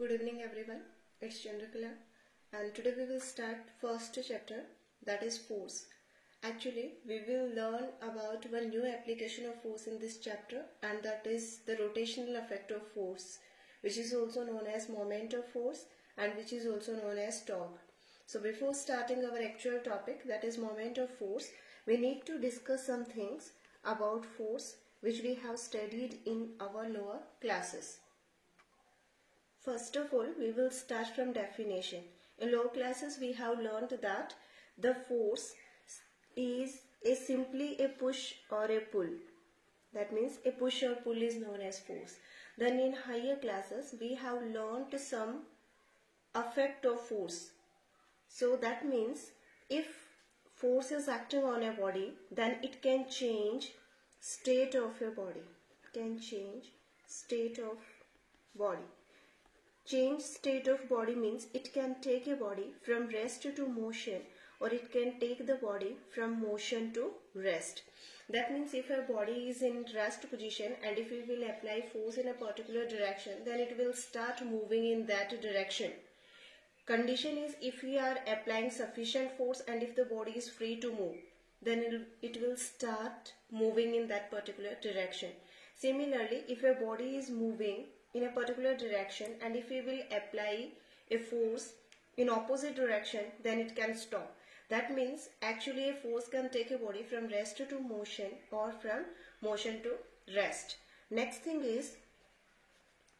Good evening everyone, it's Chandrakala and today we will start first chapter, that is force. Actually, we will learn about one new application of force in this chapter, and that is the rotational effect of force, which is also known as moment of force and which is also known as torque. So before starting our actual topic, that is moment of force, we need to discuss some things about force which we have studied in our lower classes. First of all, we will start from definition. In lower classes, we have learned that the force is simply a push or a pull. That means a push or pull is known as force. Then in higher classes, we have learned some effect of force. So that means if force is acting on a body, then it can change state of a body. Change state of body means it can take a body from rest to motion, or it can take the body from motion to rest. That means if a body is in rest position and if we will apply force in a particular direction, then it will start moving in that direction. Condition is if we are applying sufficient force and if the body is free to move, then it will start moving in that particular direction. Similarly, if a body is moving in a particular direction and if we will apply a force in opposite direction, then it can stop. That means actually a force can take a body from rest to motion or from motion to rest. Next thing is,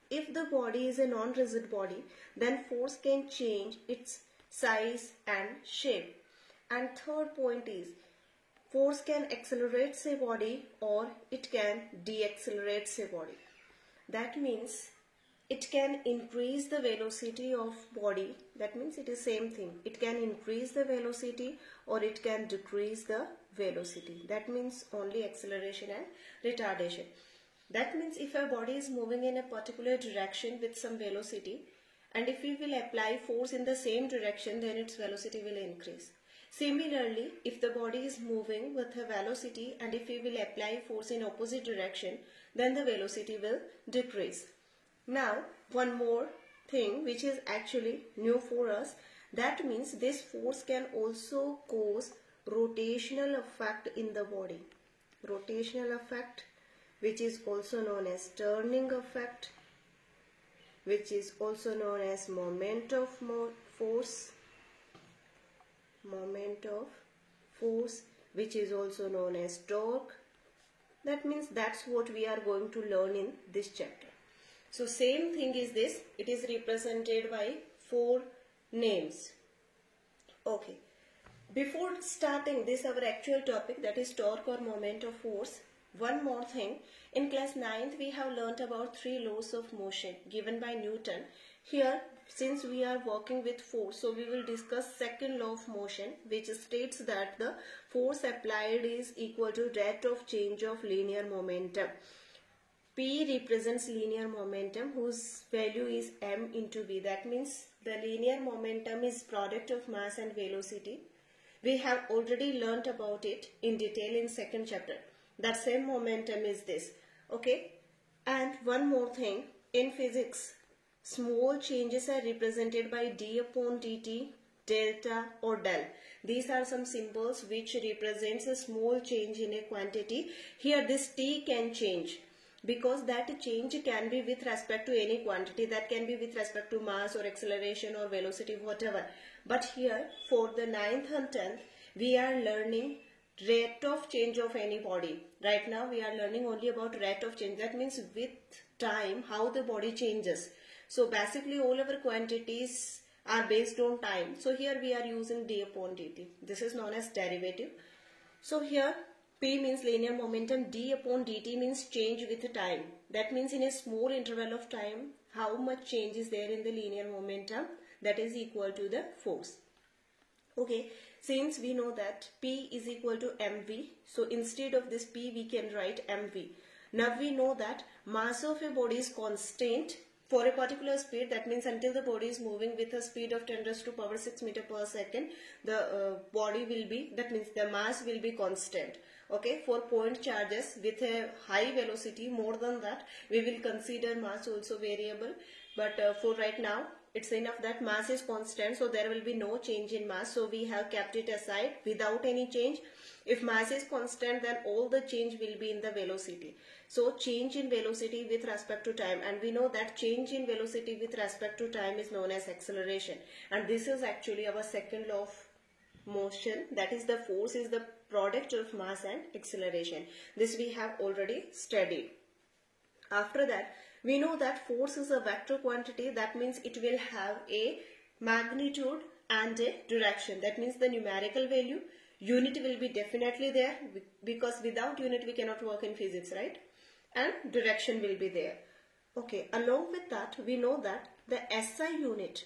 if the body is a non-rigid body, then force can change its size and shape. And third point is, force can accelerate a body or it can deaccelerate a body. That means it can increase the velocity of body. That means it is same thing. It can increase the velocity or it can decrease the velocity. That means only acceleration and retardation. That means if a body is moving in a particular direction with some velocity, and if we will apply force in the same direction, then its velocity will increase. Similarly, if the body is moving with a velocity and if we will apply force in opposite direction, then the velocity will decrease. Now, one more thing which is actually new for us, that means this force can also cause rotational effect in the body. Rotational effect, which is also known as turning effect, which is also known as moment of force, which is also known as torque. That means that's what we are going to learn in this chapter. So same thing is this, it is represented by 4 names. Okay, before starting this our actual topic, that is torque or moment of force, one more thing. In class 9th we have learnt about 3 laws of motion given by Newton. Here, since we are working with force, so we will discuss second law of motion, which states that the force applied is equal to rate of change of linear momentum. P represents linear momentum whose value is m into v. That means the linear momentum is product of mass and velocity. We have already learnt about it in detail in second chapter. That same momentum is this. Okay. And one more thing, in physics, small changes are represented by d upon dt, delta or del. These are some symbols which represents a small change in a quantity. Here this t can change, because that change can be with respect to any quantity, that can be with respect to mass or acceleration or velocity, whatever. But here for the 9th and 10th we are learning rate of change of any body. Right now we are learning only about rate of change. That means with time how the body changes. So basically all our quantities are based on time. So here we are using d upon dt. This is known as derivative. So here P means linear momentum, d upon dt means change with time. That means in a small interval of time, how much change is there in the linear momentum, that is equal to the force. Okay, since we know that P is equal to mv, so instead of this P we can write mv. Now we know that mass of a body is constant for a particular speed. That means until the body is moving with a speed of 10 raised to power 6 meter per second, the body will be, that means the mass will be constant. Okay, for point charges with a high velocity, more than that, we will consider mass also variable. But for right now, it's enough that mass is constant, so there will be no change in mass. So we have kept it aside without any change. If mass is constant, then all the change will be in the velocity. So change in velocity with respect to time, and we know that change in velocity with respect to time is known as acceleration. And this is actually our second law of motion, that is the force is the product of mass and acceleration. This we have already studied. After that, we know that force is a vector quantity. That means it will have a magnitude and a direction. That means the numerical value, unit will be definitely there, because without unit we cannot work in physics, right? And direction will be there. Okay, along with that, we know that the SI unit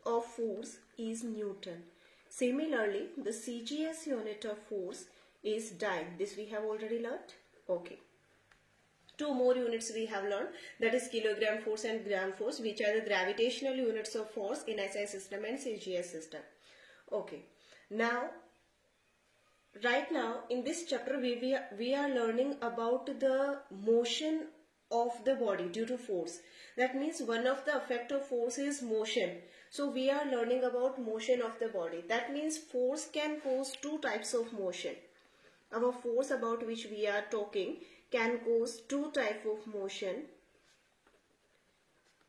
of force is Newton. Similarly, the CGS unit of force is dyne. This we have already learnt. Okay. Two more units we have learned, that is kilogram force and gram force, which are the gravitational units of force in SI system and CGS system. Okay. Now, right now in this chapter we are learning about the motion of the body due to force. That means one of the effect of force is motion. So we are learning about motion of the body. That means force can cause two types of motion. Our force about which we are talking can cause two types of motion.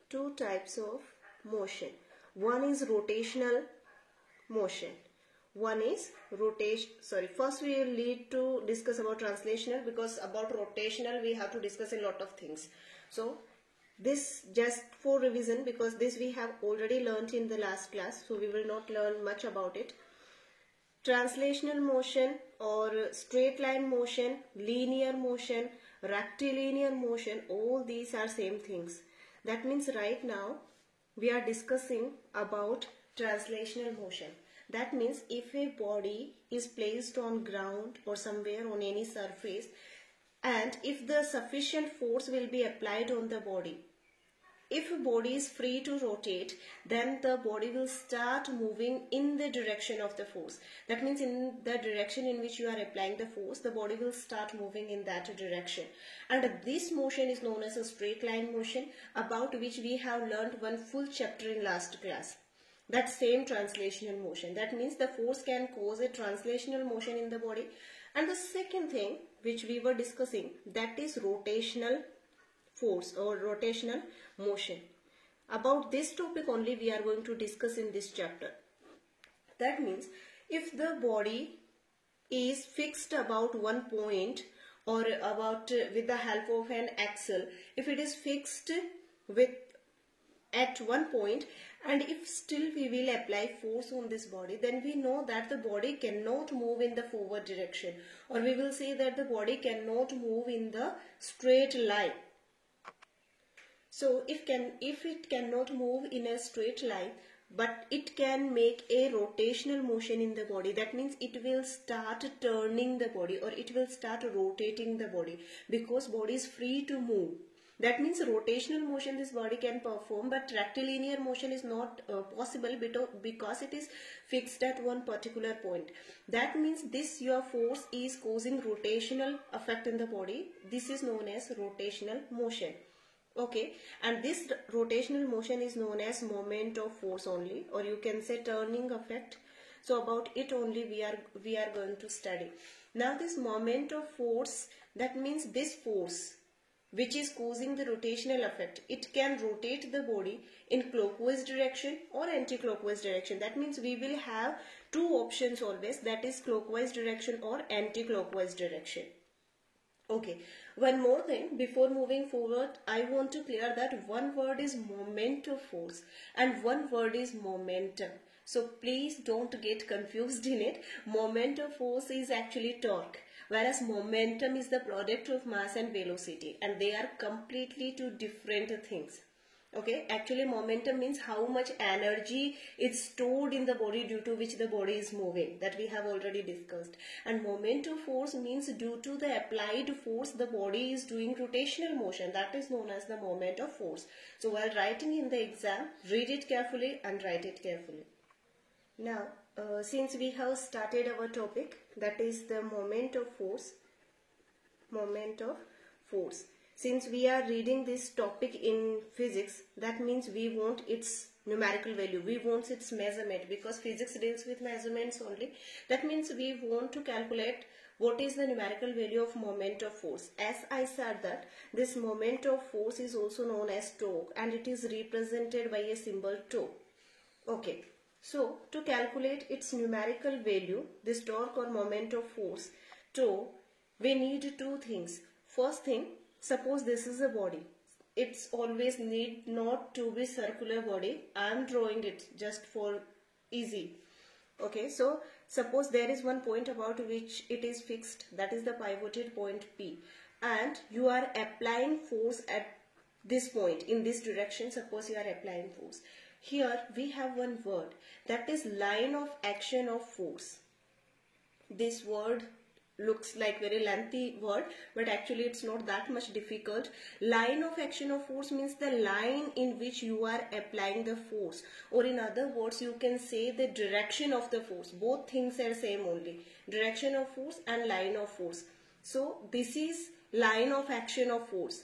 Two types of motion. One is rotational motion. One is first we will need to discuss about translational, because about rotational we have to discuss a lot of things. So this just for revision, because this we have already learnt in the last class, so we will not learn much about it. Translational motion or straight line motion, linear motion, rectilinear motion, all these are same things. That means right now we are discussing about translational motion. That means if a body is placed on ground or somewhere on any surface, and if the sufficient force will be applied on the body, if a body is free to rotate, then the body will start moving in the direction of the force. That means in the direction in which you are applying the force, the body will start moving in that direction. And this motion is known as a straight line motion, about which we have learned one full chapter in last class. That same translational motion. That means the force can cause a translational motion in the body. And the second thing which we were discussing, that is rotational force or rotational motion. About this topic only we are going to discuss in this chapter. That means if the body is fixed about one point, or about with the help of an axle, if it is fixed at one point, and if still we will apply force on this body, then we know that the body cannot move in the forward direction, or we will say that the body cannot move in the straight line. So if it cannot move in a straight line, but it can make a rotational motion in the body, that means it will start turning the body, or it will start rotating the body, because body is free to move. That means rotational motion this body can perform, but rectilinear motion is not possible because it is fixed at one particular point. That means this your force is causing rotational effect in the body. This is known as rotational motion. Okay, and this rotational motion is known as moment of force only, or you can say turning effect. So about it only we are going to study. Now this moment of force, that means this force which is causing the rotational effect, it can rotate the body in clockwise direction or anti-clockwise direction. That means we will have two options always, that is clockwise direction or anti-clockwise direction. Okay, one more thing before moving forward, I want to clear that one word is moment of force and one word is momentum. So please don't get confused in it. Moment of force is actually torque, whereas momentum is the product of mass and velocity, and they are completely two different things. Okay, actually momentum means how much energy is stored in the body due to which the body is moving, that we have already discussed. And moment of force means due to the applied force the body is doing rotational motion, that is known as the moment of force. So while writing in the exam, read it carefully and write it carefully. Now since we have started our topic, that is the moment of force. Since we are reading this topic in physics, that means we want its numerical value, we want its measurement, because physics deals with measurements only. That means we want to calculate what is the numerical value of moment of force. As I said that this moment of force is also known as torque, and it is represented by a symbol τ. Okay, so to calculate its numerical value, this torque or moment of force τ, we need two things. First thing, suppose this is a body. It's always need not to be circular body. I am drawing it just for easy. Okay, so suppose there is one point about which it is fixed, that is the pivoted point P, and you are applying force at this point in this direction. Suppose you are applying force. Here we have one word, that is line of action of force. This word looks like very lengthy word, but actually it's not that much difficult. Line of action of force means the line in which you are applying the force, or in other words you can say the direction of the force. Both things are same only, direction of force and line of force. So this is line of action of force,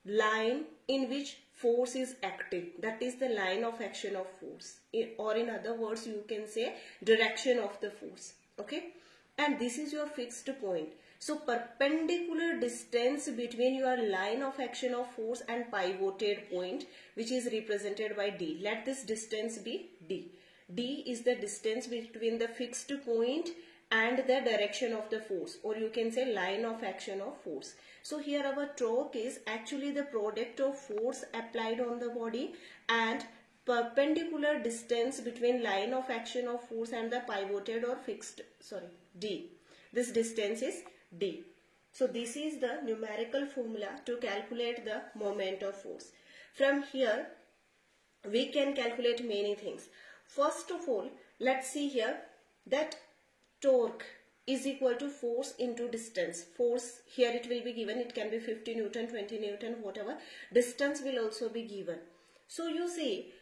line in which force is acting, that is the line of action of force, or in other words you can say direction of the force. Okay, and this is your fixed point. So perpendicular distance between your line of action of force and pivoted point, which is represented by D. Let this distance be D. D is the distance between the fixed point and the direction of the force, or you can say line of action of force. So here our torque is actually the product of force applied on the body and perpendicular distance between line of action of force and the pivoted or fixed, D. This distance is D. So this is the numerical formula to calculate the moment of force. From here we can calculate many things. First of all, let's see here that torque is equal to force into distance. Force here it will be given, it can be 50 Newton, 20 Newton, whatever. Distance will also be given. So you see,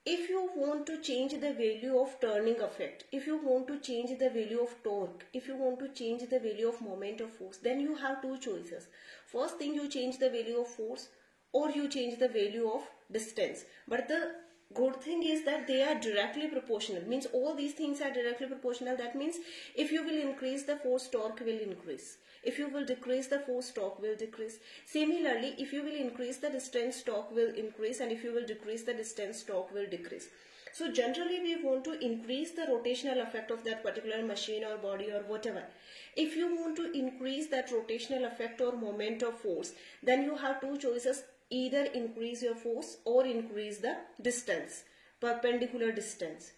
if you want to change the value of turning effect, if you want to change the value of torque, if you want to change the value of moment of force, then you have two choices. First thing, you change the value of force, or you change the value of distance. But the good thing is that they are directly proportional. Means all these things are directly proportional. That means if you will increase the force, torque will increase. If you will decrease the force, torque will decrease. Similarly, if you will increase the distance, torque will increase, and if you will decrease the distance, torque will decrease. So generally we want to increase the rotational effect of that particular machine or body or whatever. If you want to increase that rotational effect or moment of force, then you have two choices. Either increase your force or increase the distance, perpendicular distance.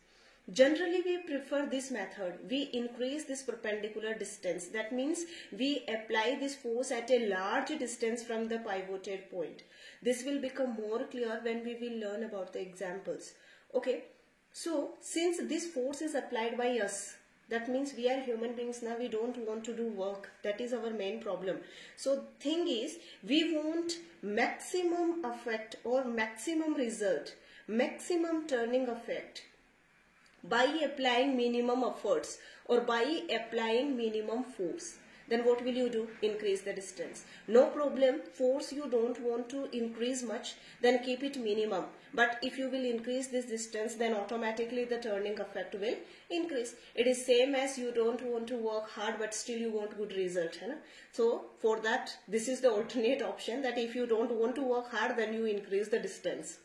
Generally we prefer this method. We increase this perpendicular distance. That means we apply this force at a large distance from the pivoted point. This will become more clear when we will learn about the examples. Okay, so since this force is applied by us, that means we are human beings now, we don't want to do work. That is our main problem. So thing is, we want maximum effect or maximum result, maximum turning effect by applying minimum efforts or by applying minimum force. Then what will you do? Increase the distance. No problem. Force you don't want to increase much, then keep it minimum. But if you will increase this distance, then automatically the turning effect will increase. It is same as you don't want to work hard but still you want good result. So for that, this is the alternate option, that if you don't want to work hard, then you increase the distance.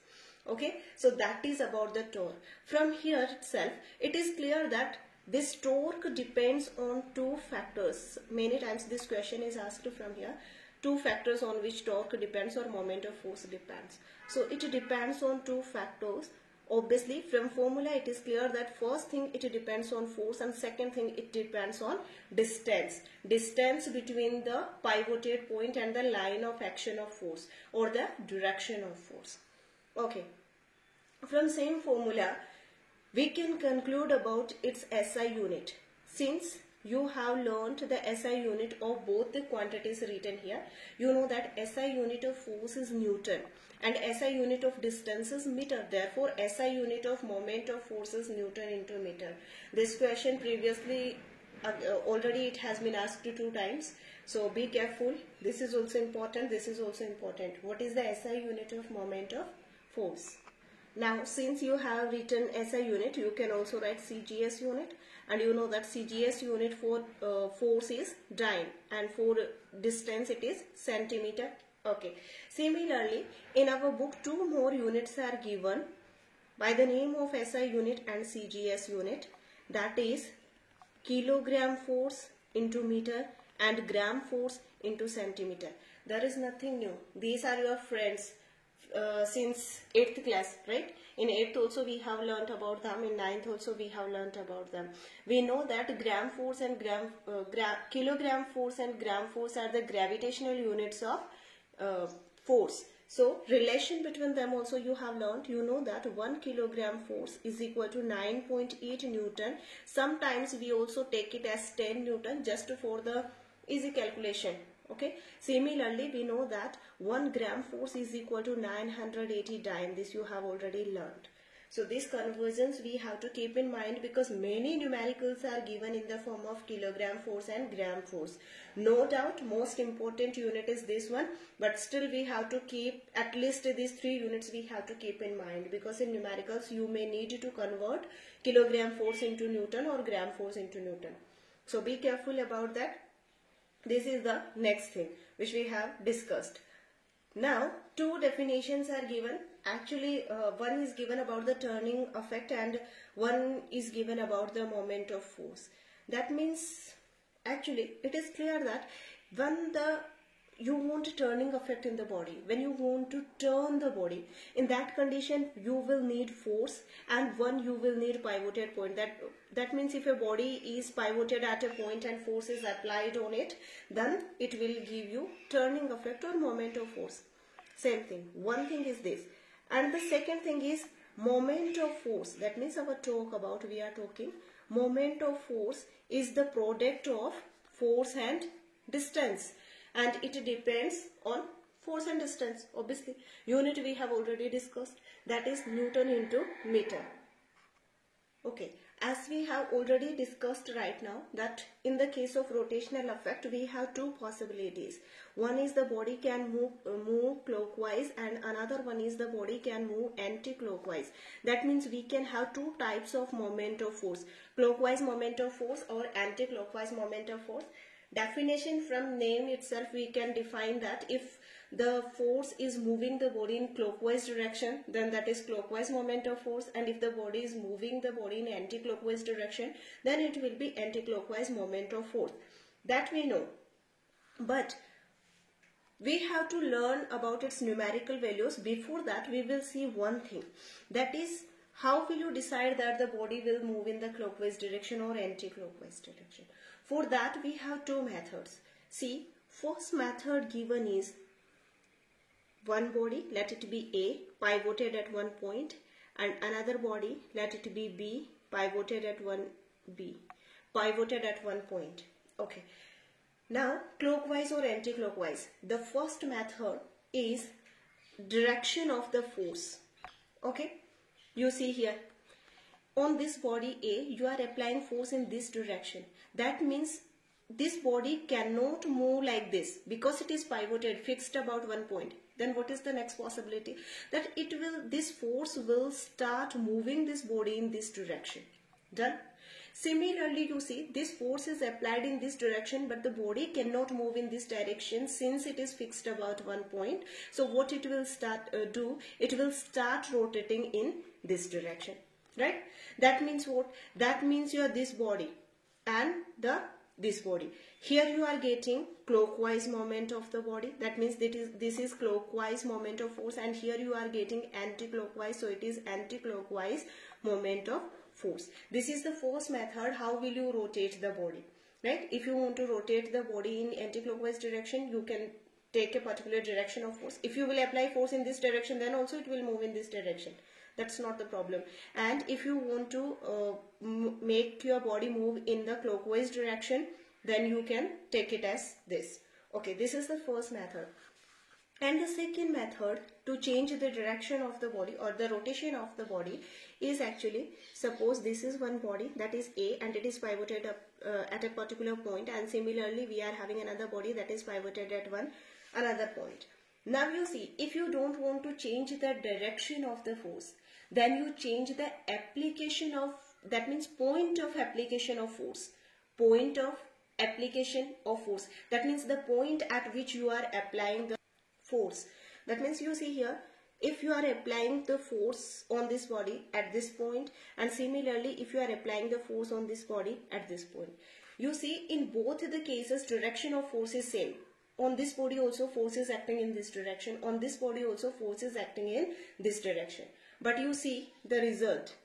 Okay, so that is about the torque. From here itself, it is clear that this torque depends on two factors. Many times this question is asked from here. Two factors on which torque depends or moment of force depends. So it depends on two factors. Obviously from formula it is clear that first thing it depends on force, and second thing it depends on distance. Distance between the pivoted point and the line of action of force or the direction of force. Okay. From same formula we can conclude about its SI unit. Since you have learnt the SI unit of both the quantities written here, you know that SI unit of force is Newton and SI unit of distance is meter. Therefore, SI unit of moment of force is Newton into meter. This question previously, already it has been asked 2 times. So be careful. This is also important. This is also important. What is the SI unit of moment of force? Now, since you have written SI unit, you can also write CGS unit, and you know that CGS unit for force is dyne, and for distance it is centimeter. Okay. Similarly, in our book, two more units are given by the name of SI unit and CGS unit. That is kilogram force into meter and gram force into centimeter. There is nothing new. These are your friends since 8th class, right? In 8th also we have learnt about them. In 9th also we have learnt about them. We know that gram force and kilogram force and gram force are the gravitational units of force. So relation between them also you have learnt. You know that 1 kilogram force is equal to 9.8 Newton. Sometimes we also take it as 10 Newton just for the easy calculation. Okay. Similarly, we know that 1 gram force is equal to 980 dyne. This you have already learned. So these conversions we have to keep in mind, because many numericals are given in the form of kilogram force and gram force. No doubt most important unit is this one, but still we have to keep at least these 3 units we have to keep in mind, because in numericals you may need to convert kilogram force into Newton or gram force into Newton. So be careful about that. This is the next thing which we have discussed. Now, two definitions are given. Actually, one is given about the turning effect and one is given about the moment of force. That means, actually, it is clear that when you want a turning effect in the body, when you want to turn the body, in that condition you will need force, and one you will need pivoted point. That means if a body is pivoted at a point and force is applied on it, then it will give you turning effect or moment of force. Same thing. One thing is this, and the second thing is moment of force. That means our talk about, we are talking moment of force is the product of force and distance, and it depends on force and distance. Obviously, unit we have already discussed, that is Newton into meter. Okay, as we have already discussed right now, that in the case of rotational effect we have two possibilities. One is the body can move clockwise, and another one is the body can move anti-clockwise. That means we can have two types of moment of force, clockwise moment of force or anti-clockwise moment of force. Definition from name itself we can define that if the force is moving the body in clockwise direction, then that is clockwise moment of force, and if the body is moving the body in anti-clockwise direction, then it will be anti-clockwise moment of force. That we know, but we have to learn about its numerical values. Before that, we will see one thing, that is how will you decide that the body will move in the clockwise direction or anti-clockwise direction. For that we have two methods. See, first method given is one body, let it be A, pivoted at one point, and another body, let it be B, pivoted at one point. Okay. Now, clockwise or anti-clockwise. The first method is direction of the force. Okay. You see here, on this body A, you are applying force in this direction. That means this body cannot move like this because it is pivoted, fixed about one point. Then what is the next possibility? That this force will start moving this body in this direction. Done. Similarly, you see this force is applied in this direction, but the body cannot move in this direction since it is fixed about one point. So what it will start do? It will start rotating in this direction, right? That means what? That means you are this body and this body. Here you are getting clockwise moment of the body. That means this is clockwise moment of force, and here you are getting anti-clockwise. So it is anti-clockwise moment of force. This is the first method. How will you rotate the body, right? If you want to rotate the body in anti-clockwise direction, you can take a particular direction of force. If you will apply force in this direction, then also it will move in this direction. That's not the problem. And if you want to make your body move in the clockwise direction, then you can take it as this. Okay, this is the first method. And the second method to change the direction of the body or the rotation of the body is actually, suppose this is one body that is A and it is pivoted up at a particular point, and similarly we are having another body that is pivoted at another point. Now you see, if you don't want to change the direction of the force, then you change the application of, that means point of application of force. Point of application of force. That means the point at which you are applying the force. That means you see here, if you are applying the force on this body at this point, and similarly if you are applying the force on this body at this point, you see in both the cases direction of force is same. On this body also force is acting in this direction, on this body also force is acting in this direction. But you see the result,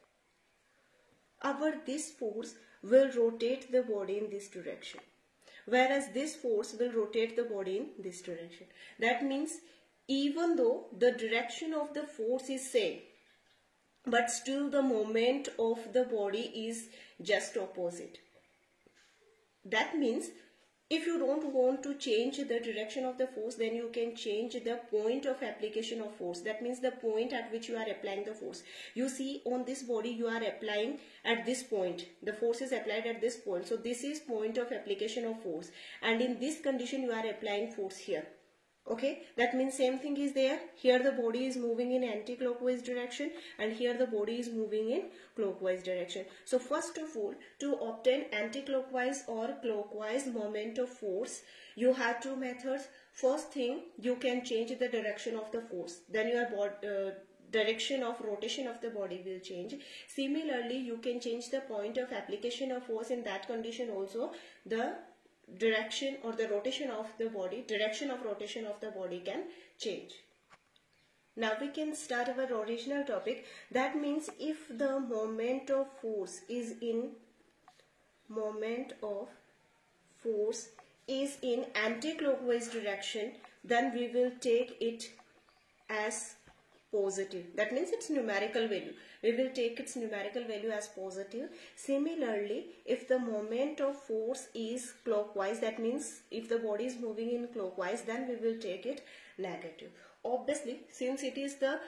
this force will rotate the body in this direction, whereas this force will rotate the body in this direction. That means even though the direction of the force is same, but still the moment of the body is just opposite. That means if you don't want to change the direction of the force, then you can change the point of application of force. That means the point at which you are applying the force. You see on this body you are applying at this point. The force is applied at this point. So this is point of application of force. And in this condition you are applying force here. Okay, that means same thing is there. Here the body is moving in anti-clockwise direction and here the body is moving in clockwise direction. So first of all, to obtain anti-clockwise or clockwise moment of force, you have two methods. First thing, you can change the direction of the force. Then your direction of rotation of the body will change. Similarly, you can change the point of application of force. In that condition also, the direction or the rotation of the body, direction of rotation of the body can change. Now we can start our original topic. That means if the moment of force is in anti-clockwise direction, then we will take it as positive. That means its numerical value. We will take its numerical value as positive. Similarly, if the moment of force is clockwise, that means if the body is moving in clockwise, then we will take it negative. Obviously, since it is the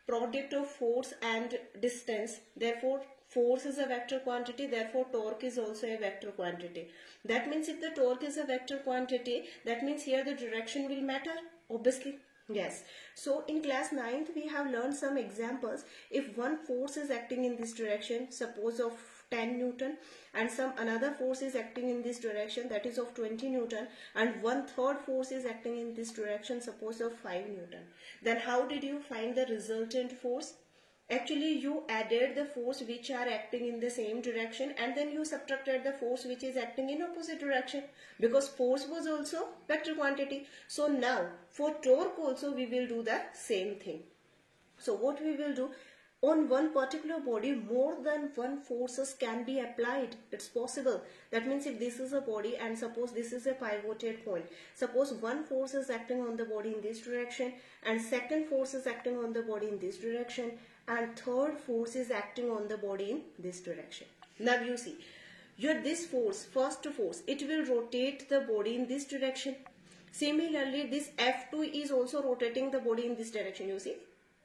product of force and distance, therefore force is a vector quantity, therefore torque is also a vector quantity. That means if the torque is a vector quantity, that means here the direction will matter, obviously. Yes. So in class 9th we have learned some examples. If one force is acting in this direction, suppose of 10 Newton, and some another force is acting in this direction, that is of 20 Newton, and one third force is acting in this direction, suppose of 5 Newton. Then how did you find the resultant force? Actually, you added the force which are acting in the same direction and then you subtracted the force which is acting in opposite direction, because force was also vector quantity. So now for torque also we will do the same thing. So what we will do, on one particular body more than one forces can be applied. It's possible. That means if this is a body and suppose this is a pivoted point, suppose one force is acting on the body in this direction and second force is acting on the body in this direction and third force is acting on the body in this direction. Now you see, this force, first force, it will rotate the body in this direction. Similarly, this F2 is also rotating the body in this direction, you see.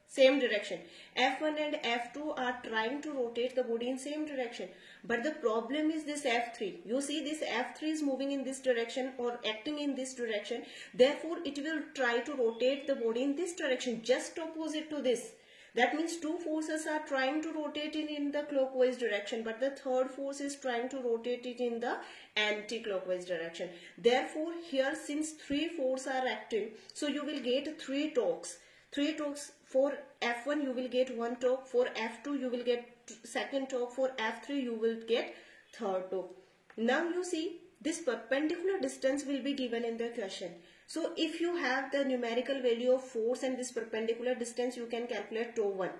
Same direction. F1 and F2 are trying to rotate the body in same direction. But the problem is this F3. You see this F3 is moving in this direction or acting in this direction. Therefore, it will try to rotate the body in this direction, just opposite to this. That means two forces are trying to rotate it in the clockwise direction, but the third force is trying to rotate it in the anti-clockwise direction. Therefore, here since three forces are acting, so you will get three torques. Three torques. For F1 you will get one torque, for F2 you will get second torque, for F3 you will get third torque. Now you see this perpendicular distance will be given in the question. So if you have the numerical value of force and this perpendicular distance, you can calculate τ1.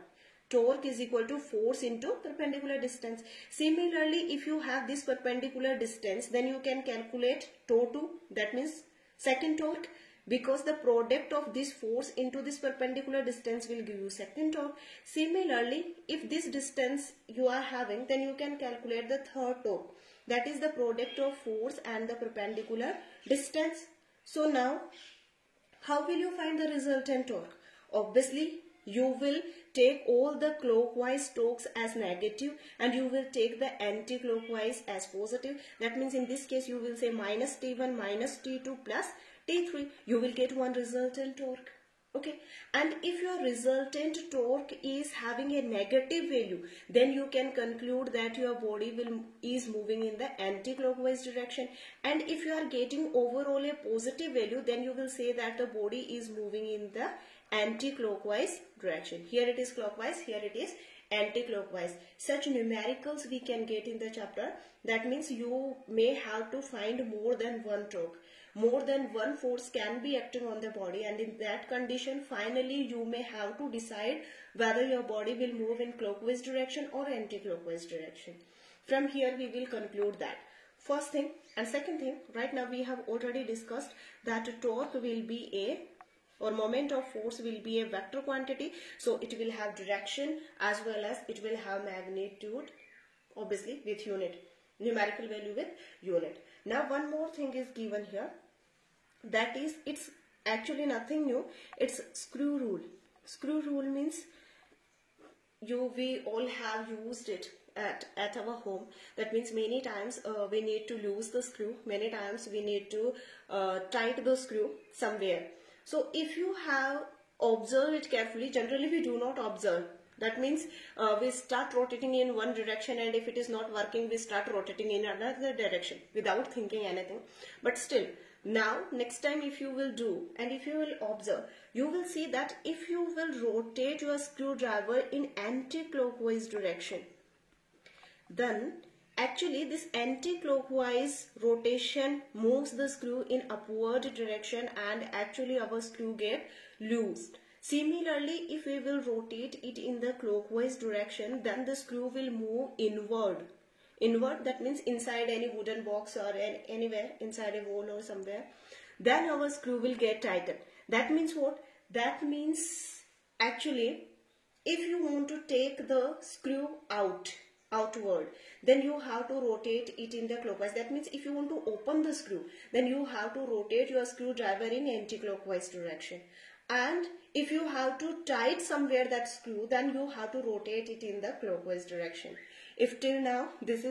Torque is equal to force into perpendicular distance. Similarly, if you have this perpendicular distance, then you can calculate τ2, that means second torque, because the product of this force into this perpendicular distance will give you second torque. Similarly, if this distance you are having, then you can calculate the third torque, that is the product of force and the perpendicular distance. So now How will you find the resultant torque? Obviously, you will take all the clockwise torques as negative and you will take the anti-clockwise as positive. That means in this case you will say minus T1 minus T2 plus T3. You will get one resultant torque. Okay, and if your resultant torque is having a negative value, then you can conclude that your body is moving in the anti-clockwise direction. And if you are getting overall a positive value, then you will say that the body is moving in the anti-clockwise direction. Here it is clockwise, here it is anti-clockwise. Such numericals we can get in the chapter. That means you may have to find more than one torque. More than one force can be acting on the body, and in that condition finally you may have to decide whether your body will move in clockwise direction or anti-clockwise direction. From here we will conclude that. First thing and second thing, right now we have already discussed that torque will be or moment of force will be a vector quantity. So it will have direction as well as it will have magnitude, obviously with unit, numerical value with unit. Now one more thing is given here. That is, it's actually nothing new. It's screw rule. Screw rule means we all have used it at our home. That means many times we need to lose the screw. Many times we need to tighten the screw somewhere. So if you have observed it carefully, generally we do not observe. That means we start rotating in one direction, and if it is not working, we start rotating in another direction without thinking anything. But still, now next time if you will do and if you will observe, you will see that if you will rotate your screwdriver in anti-clockwise direction, then actually this anti-clockwise rotation moves the screw in upward direction and actually our screw get loosed. Similarly, if we will rotate it in the clockwise direction, then the screw will move inward. Inward, that means inside any wooden box or anywhere, inside a wall or somewhere. Then our screw will get tightened. That means what? That means actually if you want to take the screw outward, then you have to rotate it in the clockwise. That means if you want to open the screw, then you have to rotate your screwdriver in anti-clockwise direction. And if you have to tighten somewhere that screw, then you have to rotate it in the clockwise direction. If till now this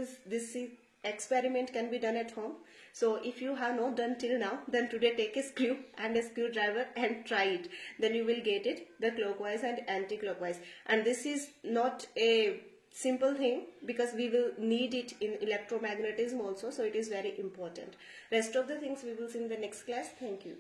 experiment can be done at home, so if you have not done till now, then today take a screw and a screwdriver and try it. Then you will get it the clockwise and anti-clockwise. And this is not a simple thing because we will need it in electromagnetism also, so it is very important. Rest of the things we will see in the next class. Thank you.